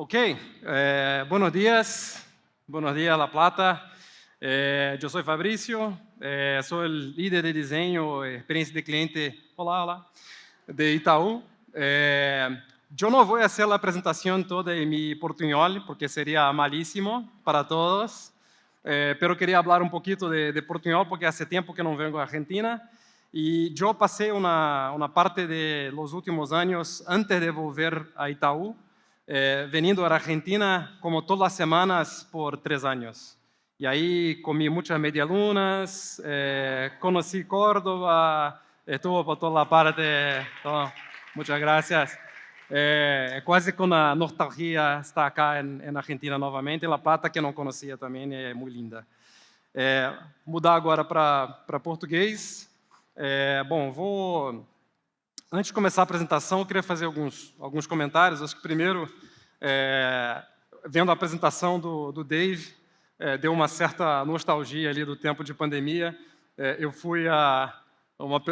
Ok, buenos días La Plata. Yo soy Fabricio, soy el líder de diseño, experiencia de cliente, hola, de Itaú. Yo no voy a hacer la presentación toda en mi portuñol porque sería malísimo para todos, pero quería hablar un poquito de portuñol porque hace tiempo que no vengo a Argentina y yo pasé una parte de los últimos años antes de volver a Itaú, veniendo a Argentina como todas las semanas por 3 años. Y ahí comí muchas medialunas, conocí Córdoba, estuve por toda la parte. Então, muchas gracias. Quase com a nostalgia estar acá en Argentina novamente, em La Plata, que não conhecia também, é muito linda. Mudar agora para português. Antes de começar a apresentação, eu queria fazer alguns comentários. Acho que primeiro, vendo a apresentação do Dave, deu uma certa nostalgia ali do tempo de pandemia. Eu fui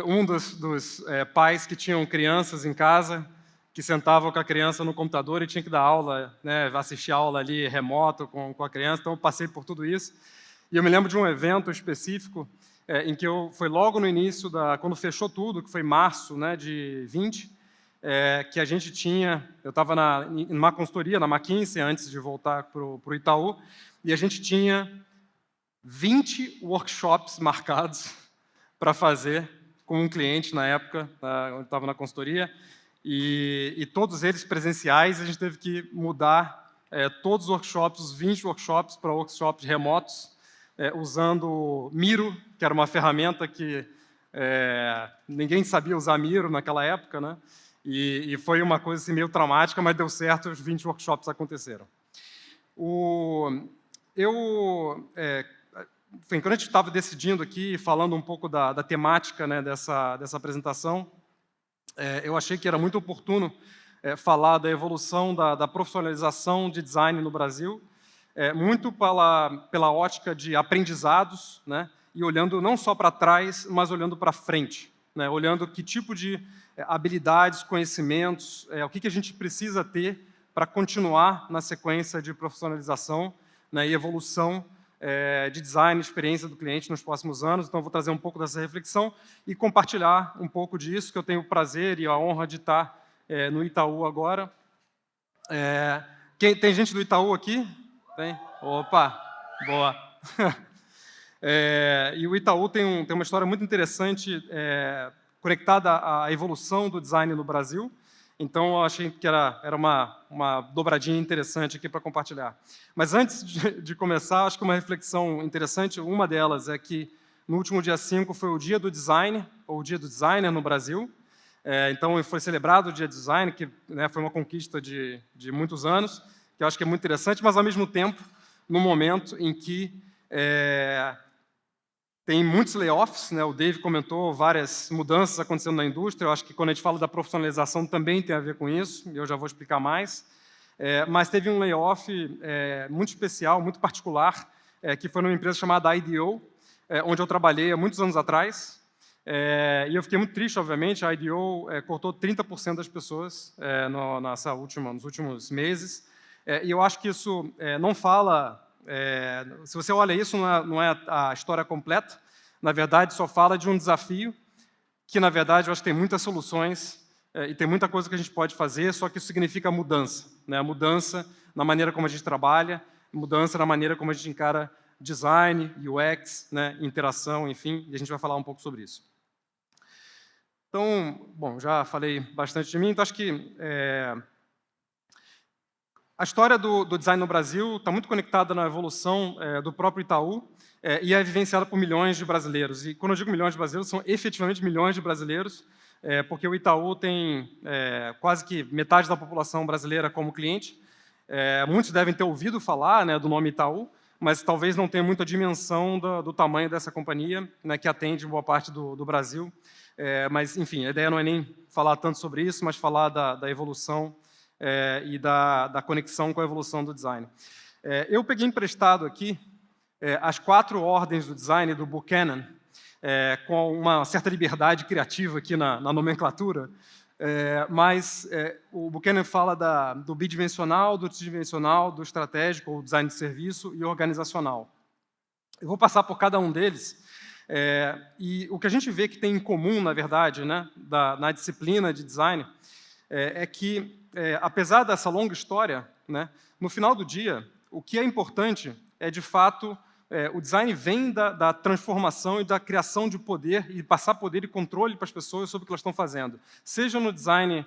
um dos pais que tinham crianças em casa, que sentavam com a criança no computador e tinha que dar aula, né, assistir a aula ali remoto com a criança. Então, eu passei por tudo isso. E eu me lembro de um evento específico em que foi logo no início, quando fechou tudo, que foi março, né, de 20, que a gente tinha, eu estava numa consultoria, na McKinsey, antes de voltar para o Itaú, e a gente tinha 20 workshops marcados para fazer com um cliente na época, onde estava na consultoria, e todos eles presenciais. A gente teve que mudar todos os workshops, os 20 workshops, para workshops remotos, usando Miro, que era uma ferramenta que ninguém sabia usar Miro naquela época, né? E foi uma coisa assim, meio traumática, mas deu certo, os 20 workshops aconteceram. Quando a gente estava decidindo aqui, falando um pouco da temática, né, dessa apresentação, eu achei que era muito oportuno falar da evolução da profissionalização de design no Brasil, muito pela ótica de aprendizados, né, e olhando não só para trás, mas olhando para frente, né, olhando que tipo de habilidades, conhecimentos, o que a gente precisa ter para continuar na sequência de profissionalização, né, e evolução de design, experiência do cliente nos próximos anos. Então, eu vou trazer um pouco dessa reflexão e compartilhar um pouco disso, que eu tenho o prazer e a honra de estar no Itaú agora. Tem gente do Itaú aqui? Tem? Opa, boa. E o Itaú tem uma história muito interessante conectada à evolução do design no Brasil. Então, eu achei que era uma dobradinha interessante aqui para compartilhar. Mas antes de começar, acho que uma reflexão interessante, uma delas é que no último dia 5 foi o Dia do Design, ou o Dia do Designer no Brasil. Então, foi celebrado o Dia do Design, que, né, foi uma conquista de muitos anos, que eu acho que é muito interessante, mas, ao mesmo tempo, no momento em que tem muitos layoffs, né? O Dave comentou várias mudanças acontecendo na indústria. Eu acho que quando a gente fala da profissionalização também tem a ver com isso, e eu já vou explicar mais. Mas teve um layoff muito especial, muito particular, que foi numa empresa chamada IDEO, onde eu trabalhei há muitos anos atrás. E eu fiquei muito triste, obviamente. A IDEO cortou 30% das pessoas nos últimos meses. E eu acho que isso não fala... se você olha isso, não é a história completa. Na verdade, só fala de um desafio que, na verdade, eu acho que tem muitas soluções e tem muita coisa que a gente pode fazer, só que isso significa mudança, né? Mudança na maneira como a gente trabalha, mudança na maneira como a gente encara design, UX, né? Interação, enfim, e a gente vai falar um pouco sobre isso. Então, bom, já falei bastante de mim, então acho que a história do design no Brasil está muito conectada na evolução do próprio Itaú e é vivenciada por milhões de brasileiros. E quando eu digo milhões de brasileiros, são efetivamente milhões de brasileiros, porque o Itaú tem quase que metade da população brasileira como cliente. Muitos devem ter ouvido falar, né, do nome Itaú, mas talvez não tenham muita dimensão do tamanho dessa companhia, né, que atende boa parte do Brasil. Mas, enfim, a ideia não é nem falar tanto sobre isso, mas falar da evolução e da conexão com a evolução do design. Eu peguei emprestado aqui as 4 ordens do design do Buchanan, com uma certa liberdade criativa aqui na nomenclatura, Mas o Buchanan fala do bidimensional, do tridimensional, do estratégico, ou design de serviço, e organizacional. Eu vou passar por cada um deles, e o que a gente vê que tem em comum, na verdade, né, na disciplina de design, é que, apesar dessa longa história, né, no final do dia, o que é importante é, de fato, o design vem da transformação e da criação de poder, e passar poder e controle para as pessoas sobre o que elas estão fazendo. Seja no design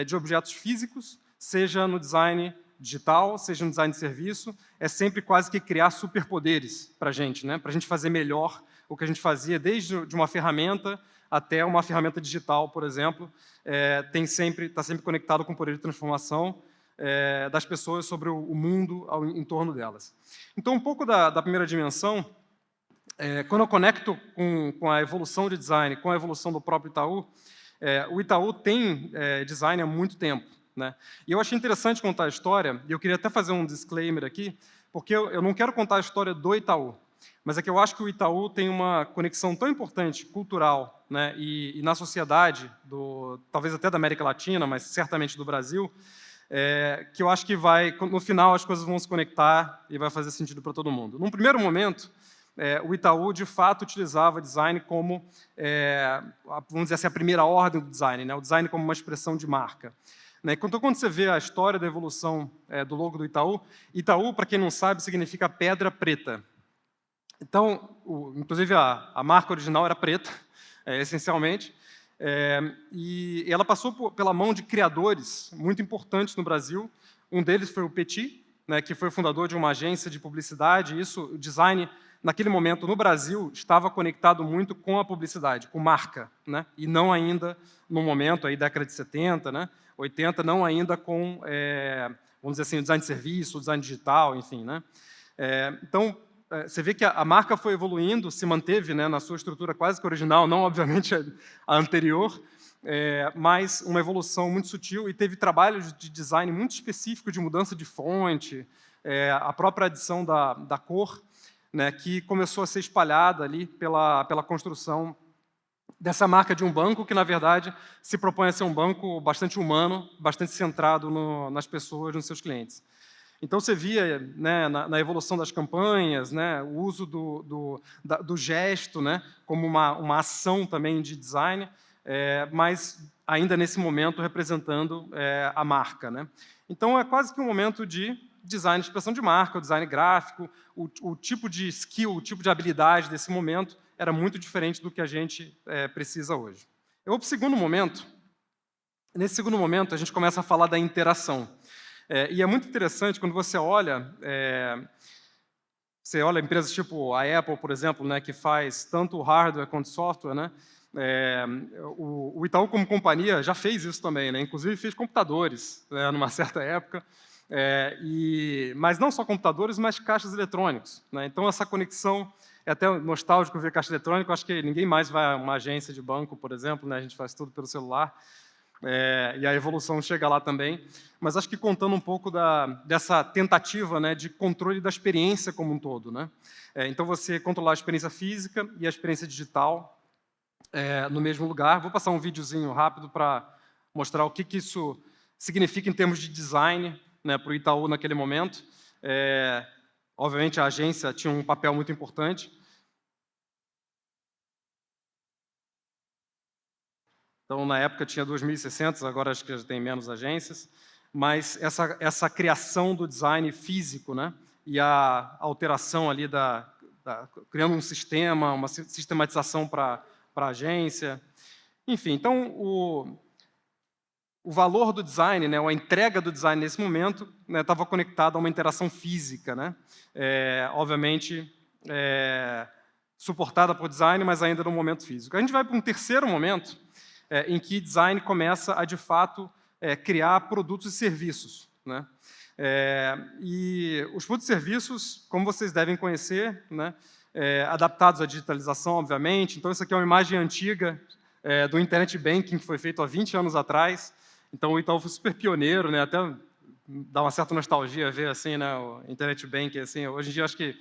de objetos físicos, seja no design digital, seja no design de serviço, é sempre quase que criar superpoderes para a gente, né? Para a gente fazer melhor o que a gente fazia, desde de uma ferramenta até uma ferramenta digital, por exemplo, está sempre conectado com o poder de transformação das pessoas sobre o mundo em torno delas. Então, um pouco da primeira dimensão, quando eu conecto com a evolução de design, com a evolução do próprio Itaú, o Itaú tem design há muito tempo, né? E eu achei interessante contar a história, e eu queria até fazer um disclaimer aqui, porque eu não quero contar a história do Itaú, mas é que eu acho que o Itaú tem uma conexão tão importante, cultural, né, e na sociedade, talvez até da América Latina, mas certamente do Brasil, que eu acho que no final as coisas vão se conectar e vai fazer sentido para todo mundo. Num primeiro momento, o Itaú, de fato, utilizava design como, vamos dizer assim, a primeira ordem do design, né, o design como uma expressão de marca. Então, quando você vê a história da evolução do logo do Itaú, Itaú, para quem não sabe, significa pedra preta. Então, inclusive, a marca original era preta, essencialmente, e ela passou pela mão de criadores muito importantes no Brasil. Um deles foi o Petit, né, que foi o fundador de uma agência de publicidade. O design, naquele momento, no Brasil, estava conectado muito com a publicidade, com marca, né, e não ainda, no momento, aí, década de 70, né, 80, não ainda com, vamos dizer assim, o design de serviço, o design digital, enfim, né. Então, você vê que a marca foi evoluindo, se manteve, né, na sua estrutura quase que original, não, obviamente, a anterior, mas uma evolução muito sutil, e teve trabalhos de design muito específico, de mudança de fonte, a própria adição da cor, né, que começou a ser espalhada ali pela construção dessa marca de um banco, que, na verdade, se propõe a ser um banco bastante humano, bastante centrado nas pessoas, nos seus clientes. Então, você via, né, na evolução das campanhas, né, o uso do gesto, né, como uma ação também de design, mas ainda nesse momento representando a marca, né? Então, é quase que um momento de design de expressão de marca, o design gráfico, o tipo de skill, o tipo de habilidade desse momento era muito diferente do que a gente precisa hoje. Eu vou para o segundo momento. Nesse segundo momento, a gente começa a falar da interação. E é muito interessante quando você olha empresas tipo a Apple, por exemplo, né, que faz tanto hardware quanto software, né? O Itaú, como companhia, já fez isso também, né? Inclusive fez computadores, né, numa certa época, mas não só computadores, mas caixas eletrônicos, né? Então, essa conexão é até nostálgico ver caixa eletrônica. Acho que ninguém mais vai a uma agência de banco, por exemplo, né? A gente faz tudo pelo celular. E a evolução chega lá também, mas acho que contando um pouco dessa tentativa, né, de controle da experiência como um todo, né? Então, você controlar a experiência física e a experiência digital no mesmo lugar. Vou passar um videozinho rápido para mostrar o que isso significa em termos de design, né, para o Itaú naquele momento. Obviamente, a agência tinha um papel muito importante. Então, na época, tinha 2.600, agora acho que já tem menos agências, mas essa criação do design físico, né, e a alteração ali criando um sistema, uma sistematização para a agência. Enfim, então, o valor do design, né, ou a entrega do design nesse momento, estava conectado a uma interação física, né, obviamente, suportada por design, mas ainda no momento físico. A gente vai para um terceiro momento, em que design começa a, de fato, criar produtos e serviços, né? E os produtos e serviços, como vocês devem conhecer, né, adaptados à digitalização, obviamente. Então, isso aqui é uma imagem antiga do Internet Banking, que foi feito há 20 anos atrás. Então, o Itaú foi super pioneiro, né? Até dá uma certa nostalgia ver assim, né, o Internet Banking. Assim, hoje em dia, acho que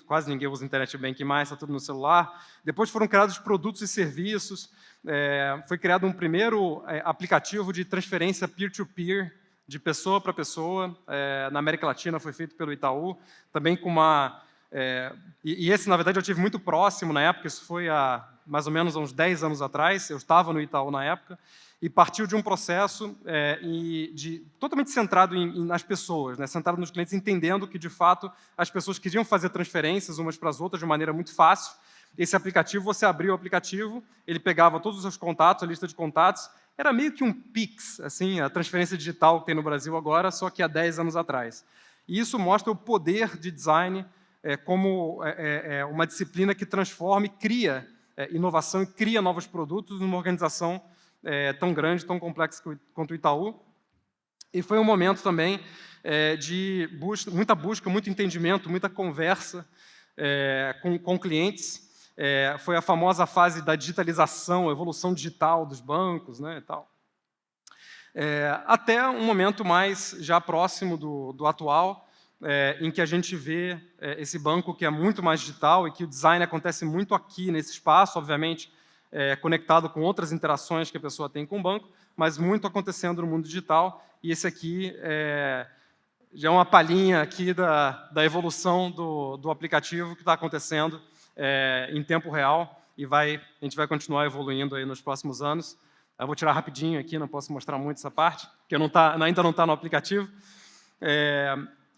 quase ninguém usa internet banking mais, está tudo no celular. Depois foram criados produtos e serviços, foi criado um primeiro aplicativo de transferência peer-to-peer, de pessoa para pessoa, na América Latina, foi feito pelo Itaú, também com uma... e esse, na verdade, eu tive muito próximo na época, isso foi há mais ou menos uns 10 anos atrás, eu estava no Itaú na época, e partiu de um processo totalmente centrado nas pessoas, né, centrado nos clientes, entendendo que, de fato, as pessoas queriam fazer transferências umas para as outras de maneira muito fácil. Esse aplicativo, você abria o aplicativo, ele pegava todos os seus contatos, a lista de contatos, era meio que um Pix, assim, a transferência digital que tem no Brasil agora, só que há 10 anos atrás. E isso mostra o poder de design como uma disciplina que transforma e cria inovação e cria novos produtos numa organização tão grande, tão complexa quanto o Itaú. E foi um momento também de muita busca, muito entendimento, muita conversa com clientes. Foi a famosa fase da digitalização, a evolução digital dos bancos, né, e tal. Até um momento mais já próximo do atual, em que a gente vê esse banco que é muito mais digital e que o design acontece muito aqui nesse espaço, obviamente conectado com outras interações que a pessoa tem com o banco, mas muito acontecendo no mundo digital. E esse aqui já é uma palhinha aqui da evolução do aplicativo que está acontecendo em tempo real e a gente vai continuar evoluindo aí nos próximos anos. Eu vou tirar rapidinho aqui, não posso mostrar muito essa parte, porque ainda não está no aplicativo.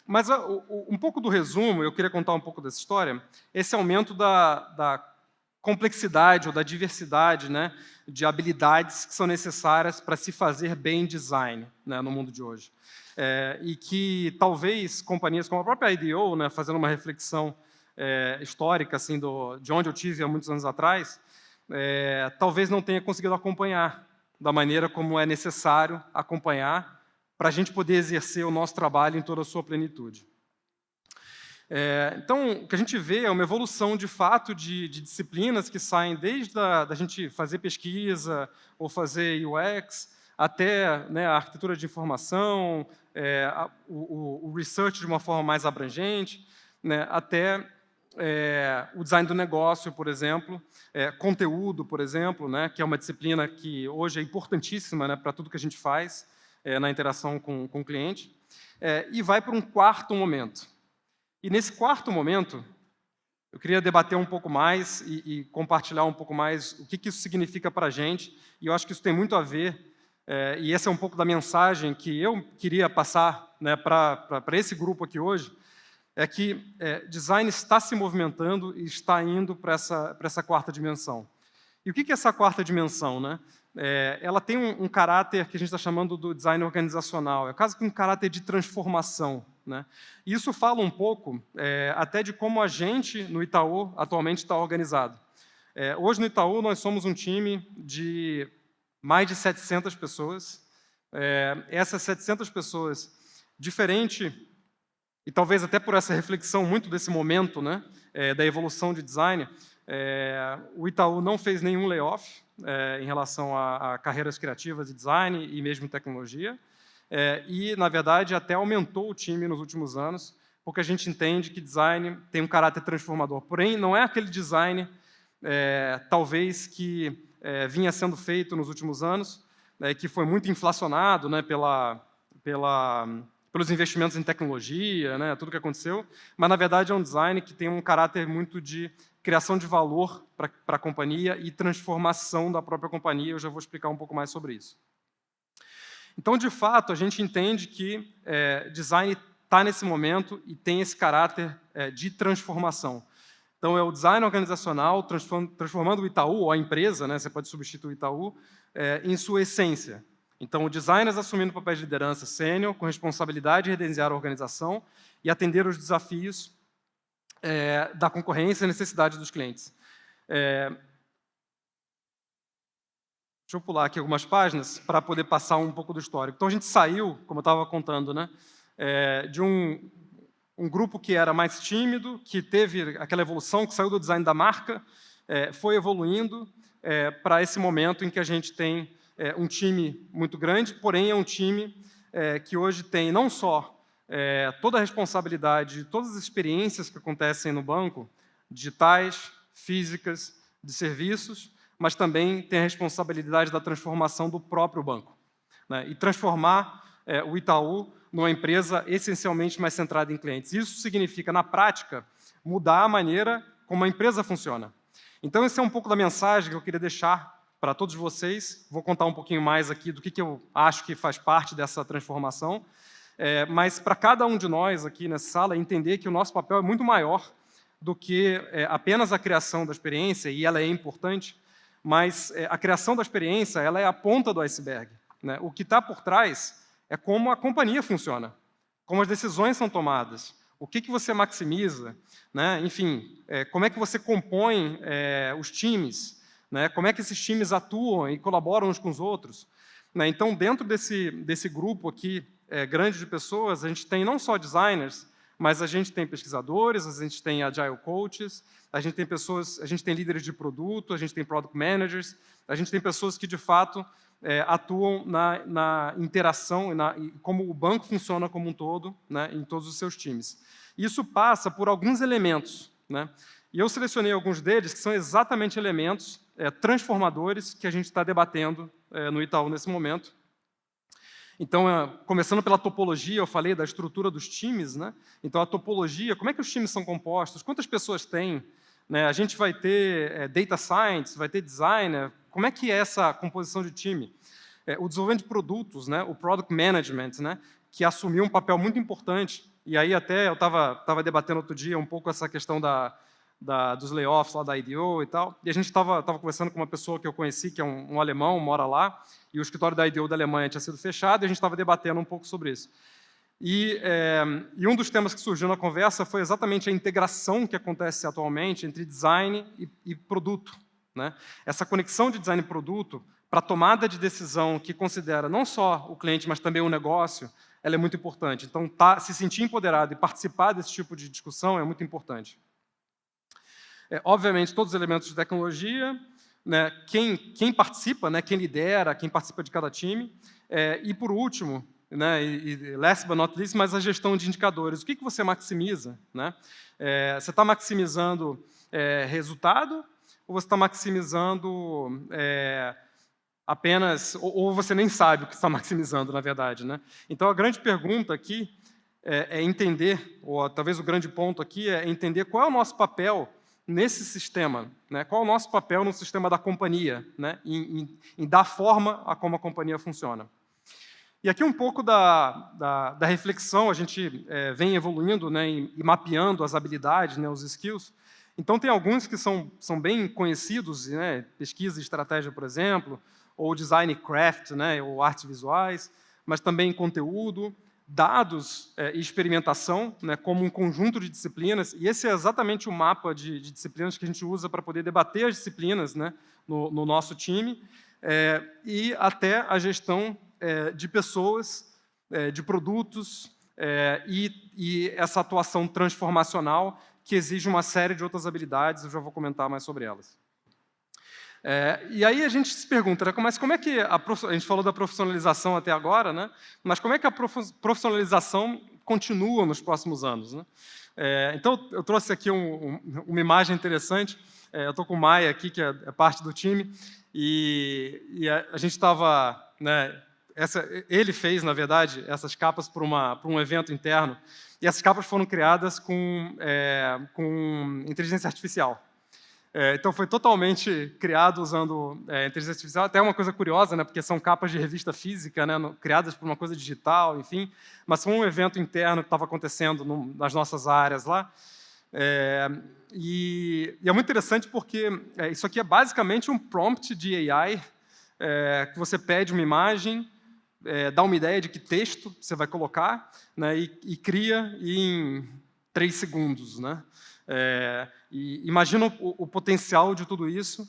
Mas um pouco do resumo, eu queria contar um pouco dessa história, esse aumento da complexidade ou da diversidade, né, de habilidades que são necessárias para se fazer bem design, né, no mundo de hoje. E que talvez companhias como a própria IDEO, né, fazendo uma reflexão histórica assim, de onde eu tive há muitos anos atrás, talvez não tenha conseguido acompanhar da maneira como é necessário acompanhar para a gente poder exercer o nosso trabalho em toda a sua plenitude. Então, o que a gente vê é uma evolução, de fato, de disciplinas que saem desde da gente fazer pesquisa ou fazer UX, até, né, a arquitetura de informação, o research de uma forma mais abrangente, né, até o design do negócio, por exemplo, conteúdo, por exemplo, né, que é uma disciplina que hoje é importantíssima, né, para tudo que a gente faz na interação com o cliente, e vai para um quarto momento. E nesse quarto momento, eu queria debater um pouco mais e compartilhar um pouco mais o que isso significa para a gente, e eu acho que isso tem muito a ver, e essa é um pouco da mensagem que eu queria passar, né, para esse grupo aqui hoje, é que design está se movimentando e está indo para essa quarta dimensão. E o que é essa quarta dimensão, né? Ela tem um caráter que a gente está chamando do design organizacional, é quase que um caráter de transformação, né? E isso fala um pouco até de como a gente, no Itaú, atualmente está organizado. Hoje, no Itaú, nós somos um time de mais de 700 pessoas. Essas 700 pessoas, diferente, e talvez até por essa reflexão muito desse momento, né, da evolução de design, o Itaú não fez nenhum layoff em relação a carreiras criativas de design e mesmo tecnologia, e, na verdade, até aumentou o time nos últimos anos, porque a gente entende que design tem um caráter transformador. Porém, não é aquele design, talvez, que vinha sendo feito nos últimos anos, que foi muito inflacionado, né, pelos investimentos em tecnologia, né, tudo que aconteceu, mas, na verdade, é um design que tem um caráter muito de criação de valor para a companhia e transformação da própria companhia. Eu já vou explicar um pouco mais sobre isso. Então, de fato, a gente entende que design está nesse momento e tem esse caráter de transformação. Então, é o design organizacional transformando o Itaú, ou a empresa, né, você pode substituir o Itaú, em sua essência. Então, o designers assumindo papéis de liderança sênior, com responsabilidade de redesenhar a organização e atender os desafios da concorrência e necessidades dos clientes. Deixa eu pular aqui algumas páginas para poder passar um pouco do histórico. Então, a gente saiu, como eu estava contando, né, de um grupo que era mais tímido, que teve aquela evolução, que saiu do design da marca, foi evoluindo para esse momento em que a gente tem um time muito grande, porém é um time que hoje tem não só toda a responsabilidade de todas as experiências que acontecem no banco, digitais, físicas, de serviços, mas também tem a responsabilidade da transformação do próprio banco, né? E transformar o Itaú numa empresa essencialmente mais centrada em clientes. Isso significa, na prática, mudar a maneira como a empresa funciona. Então, esse é um pouco da mensagem que eu queria deixar para todos vocês. Vou contar um pouquinho mais aqui do que eu acho que faz parte dessa transformação, mas para cada um de nós aqui nessa sala entender que o nosso papel é muito maior do que apenas a criação da experiência, e ela é importante, mas a criação da experiência ela é a ponta do iceberg, né? O que está por trás é como a companhia funciona, como as decisões são tomadas, o que você maximiza, né? Enfim, como é que você compõe os times, né? Como é que esses times atuam e colaboram uns com os outros, né? Então, dentro desse grupo aqui grande de pessoas, a gente tem não só designers, mas a gente tem pesquisadores, a gente tem agile coaches, a gente tem pessoas, a gente tem líderes de produto, a gente tem product managers, a gente tem pessoas que de fato atuam na interação e como o banco funciona como um todo, né, em todos os seus times. Isso passa por alguns elementos, né? E eu selecionei alguns deles que são exatamente elementos transformadores que a gente está debatendo no Itaú nesse momento. Então, começando pela topologia, eu falei da estrutura dos times, né? Então, a topologia, como é que os times são compostos? Quantas pessoas tem? Né? A gente vai ter data science, vai ter designer. Como é que é essa composição de time? O desenvolvimento de produtos, né? O product management, né? Que assumiu um papel muito importante. E aí até eu estava debatendo outro dia um pouco essa questão dos layoffs lá da IDEO e tal, e a gente estava conversando com uma pessoa que eu conheci, que é um alemão, mora lá, e o escritório da IDEO da Alemanha tinha sido fechado, e a gente estava debatendo um pouco sobre isso. E um dos temas que surgiu na conversa foi exatamente a integração que acontece atualmente entre design e produto, né? Essa conexão de design e produto para tomada de decisão que considera não só o cliente, mas também o negócio, ela é muito importante. Então, se sentir empoderado e participar desse tipo de discussão é muito importante. Obviamente, todos os elementos de tecnologia, né, quem participa, né, quem lidera, quem participa de cada time, e por último, né, e last but not least, mas a gestão de indicadores. O que você maximiza? Né? Você está maximizando resultado ou você está maximizando apenas, ou você nem sabe o que está maximizando, na verdade, né? Então, a grande pergunta aqui é entender, ou talvez o grande ponto aqui é entender qual é o nosso papel nesse sistema, né? Qual é o nosso papel no sistema da companhia, né? Em dar forma a como a companhia funciona. E aqui um pouco da reflexão, a gente vem evoluindo, né, e mapeando as habilidades, né, os skills. Então, tem alguns que são bem conhecidos, né, pesquisa e estratégia, por exemplo, ou design e craft, né, ou artes visuais, mas também conteúdo, dados e experimentação, né, como um conjunto de disciplinas, e esse é exatamente o mapa de disciplinas que a gente usa para poder debater as disciplinas, né, no nosso time, e até a gestão de pessoas, de produtos, e essa atuação transformacional que exige uma série de outras habilidades, eu já vou comentar mais sobre elas. E aí a gente se pergunta, né, mas como é que a gente falou da profissionalização até agora, né, mas como é que a profissionalização continua nos próximos anos, né? Então, eu trouxe aqui uma imagem interessante. Eu estou com o Maia aqui, que é parte do time, e a gente estava, né, ele fez, na verdade, essas capas para um evento interno, e essas capas foram criadas com inteligência artificial. Então, foi totalmente criado usando inteligência artificial. Até uma coisa curiosa, né, porque são capas de revista física, né, criadas por uma coisa digital, enfim. Mas foi um evento interno que estava acontecendo nas nossas áreas lá. E é muito interessante porque isso aqui é basicamente um prompt de AI, que você pede uma imagem, dá uma ideia de que texto você vai colocar, né, e cria em 3 segundos, né? E imagina o potencial de tudo isso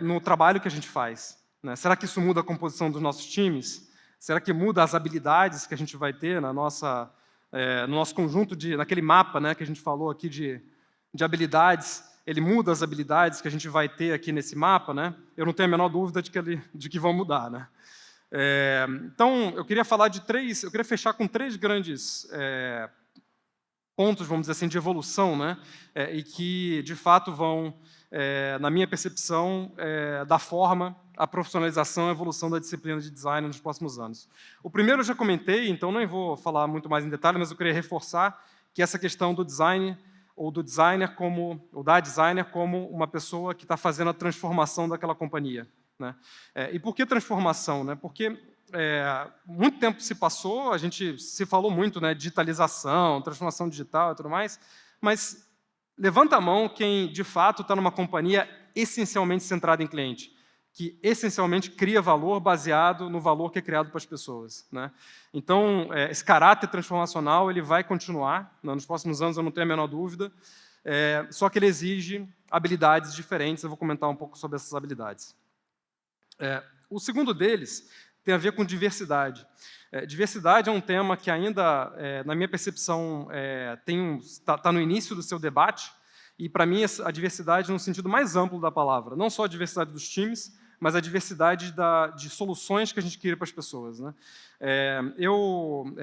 no trabalho que a gente faz, né? Será que isso muda a composição dos nossos times? Será que muda as habilidades que a gente vai ter no nosso conjunto, naquele mapa, né, que a gente falou aqui de habilidades? Ele muda as habilidades que a gente vai ter aqui nesse mapa, né? Eu não tenho a menor dúvida de que vão mudar, né? Então, eu queria fechar com 3 grandes pontos, vamos dizer assim, de evolução, né? E que, de fato, vão, na minha percepção, dar forma à profissionalização e evolução da disciplina de design nos próximos anos. O primeiro eu já comentei, então não vou falar muito mais em detalhe, mas eu queria reforçar que essa questão do design, ou da designer como uma pessoa que está fazendo a transformação daquela companhia, né? E por que transformação, né? Porque muito tempo se passou, a gente se falou muito, né, digitalização, transformação digital e tudo mais, mas levanta a mão quem, de fato, está numa companhia essencialmente centrada em cliente, que essencialmente cria valor baseado no valor que é criado para as pessoas, né? Então, esse caráter transformacional ele vai continuar, né, nos próximos anos, eu não tenho a menor dúvida, só que ele exige habilidades diferentes, eu vou comentar um pouco sobre essas habilidades. O segundo deles tem a ver com diversidade. Diversidade é um tema que ainda, na minha percepção, está no início do seu debate, e, para mim, a diversidade no sentido mais amplo da palavra. Não só a diversidade dos times, mas a diversidade de soluções que a gente cria para as pessoas, né?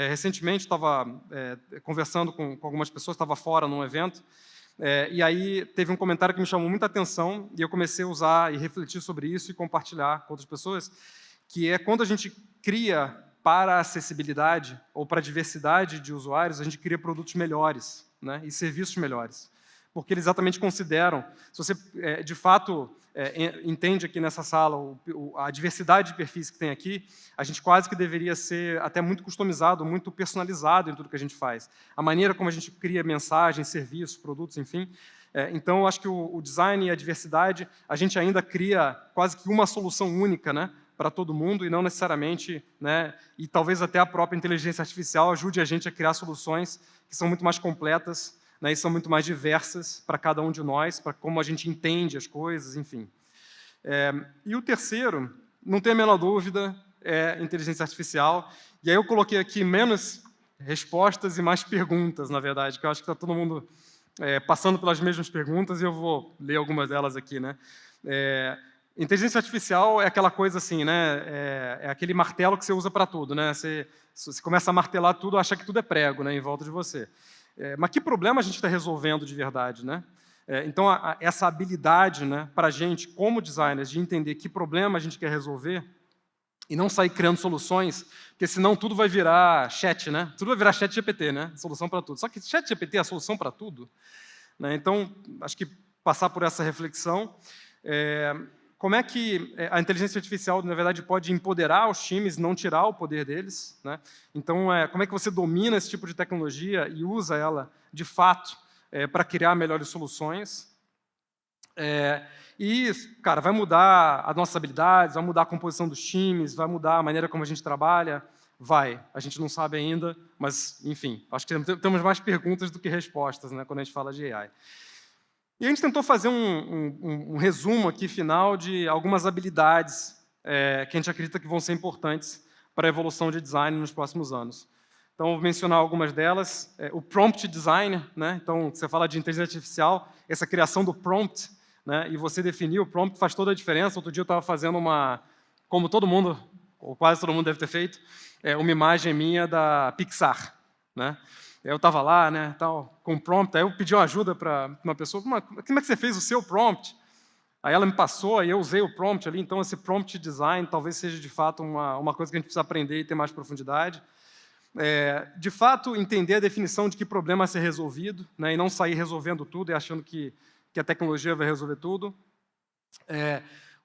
Recentemente, estava conversando com algumas pessoas, estava fora num evento, e aí teve um comentário que me chamou muita atenção, e eu comecei a usar e refletir sobre isso e compartilhar com outras pessoas, que é quando a gente cria para a acessibilidade ou para a diversidade de usuários, a gente cria produtos melhores, né, e serviços melhores. Porque eles exatamente consideram, se você de fato entende aqui nessa sala a diversidade de perfis que tem aqui, a gente quase que deveria ser até muito customizado, muito personalizado em tudo que a gente faz. A maneira como a gente cria mensagens, serviços, produtos, enfim. Então, eu acho que o design e a diversidade, a gente ainda cria quase que uma solução única, né, para todo mundo, e não necessariamente, né, e talvez até a própria inteligência artificial ajude a gente a criar soluções que são muito mais completas, né, e são muito mais diversas para cada um de nós, para como a gente entende as coisas, enfim. E o terceiro, não tenho a menor dúvida, é inteligência artificial. E aí eu coloquei aqui menos respostas e mais perguntas, na verdade, que eu acho que está todo mundo passando pelas mesmas perguntas, e eu vou ler algumas delas aqui, né? Inteligência artificial é aquela coisa assim, né? É aquele martelo que você usa para tudo, né? Você começa a martelar tudo, acha que tudo é prego, né, em volta de você. Mas que problema a gente está resolvendo de verdade, né? Então, essa habilidade, né, para a gente, como designers, de entender que problema a gente quer resolver e não sair criando soluções, porque senão tudo vai virar chat, né? Tudo vai virar chat GPT, né? Solução para tudo. Só que chat GPT é a solução para tudo, né? Então, acho que passar por essa reflexão. Como é que a inteligência artificial, na verdade, pode empoderar os times, não tirar o poder deles, né? Então, como é que você domina esse tipo de tecnologia e usa ela, de fato, para criar melhores soluções? E, cara, vai mudar as nossas habilidades, vai mudar a composição dos times, vai mudar a maneira como a gente trabalha? Vai. A gente não sabe ainda, mas, enfim, acho que temos mais perguntas do que respostas, né, quando a gente fala de AI. E a gente tentou fazer um resumo aqui final de algumas habilidades que a gente acredita que vão ser importantes para a evolução de design nos próximos anos. Então, vou mencionar algumas delas. O prompt design, né? Então, você fala de inteligência artificial, essa criação do prompt, né? E você definir o prompt faz toda a diferença. Outro dia eu estava fazendo como todo mundo, ou quase todo mundo deve ter feito, uma imagem minha da Pixar, né? Eu estava lá, né, tal, com o prompt, aí eu pedi uma ajuda para uma pessoa, como é que você fez o seu prompt? Aí ela me passou, aí eu usei o prompt ali, então esse prompt design talvez seja de fato uma coisa que a gente precisa aprender e ter mais profundidade. De fato, entender a definição de que problema a ser resolvido, né, e não sair resolvendo tudo e achando que a tecnologia vai resolver tudo.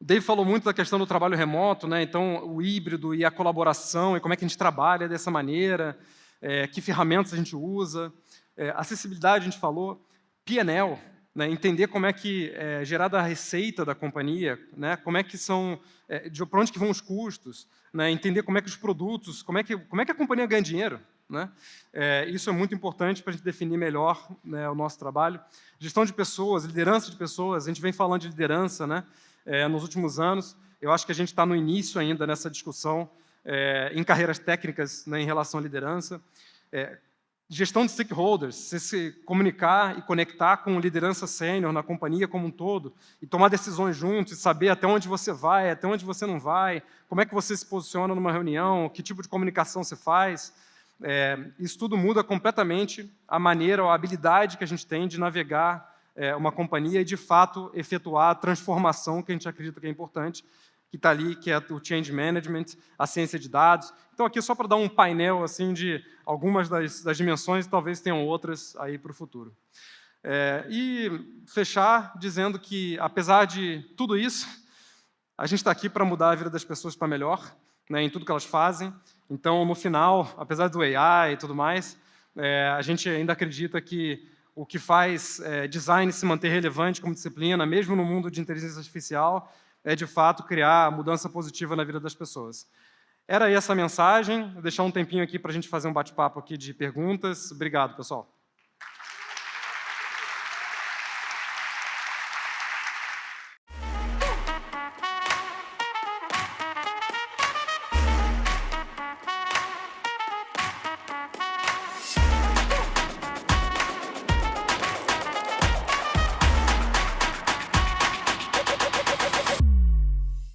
O Dave falou muito da questão do trabalho remoto, né, então o híbrido e a colaboração, e como é que a gente trabalha dessa maneira, que ferramentas a gente usa, acessibilidade a gente falou, P&L, né, entender como é que é gerada a receita da companhia, né, como é que são, para onde que vão os custos, né, entender como é que os produtos, como é que a companhia ganha dinheiro, né? Isso é muito importante para a gente definir melhor, né, o nosso trabalho. Gestão de pessoas, liderança de pessoas, a gente vem falando de liderança, né, nos últimos anos. Eu acho que a gente está no início ainda nessa discussão em carreiras técnicas, né, em relação à liderança. Gestão de stakeholders, você se comunicar e conectar com liderança sênior na companhia como um todo, e tomar decisões juntos, e saber até onde você vai, até onde você não vai, como é que você se posiciona numa reunião, que tipo de comunicação você faz. Isso tudo muda completamente a maneira ou a habilidade que a gente tem de navegar uma companhia e, de fato, efetuar a transformação que a gente acredita que é importante, que está ali, que é o change management, a ciência de dados. Então, aqui só para dar um painel assim, de algumas das dimensões, talvez tenham outras aí para o futuro. E fechar dizendo que, apesar de tudo isso, a gente está aqui para mudar a vida das pessoas para melhor, né, em tudo que elas fazem. Então, no final, apesar do AI e tudo mais, a gente ainda acredita que o que faz design se manter relevante como disciplina, mesmo no mundo de inteligência artificial, é, de fato, criar mudança positiva na vida das pessoas. Era essa a mensagem. Vou deixar um tempinho aqui para a gente fazer um bate-papo aqui de perguntas. Obrigado, pessoal.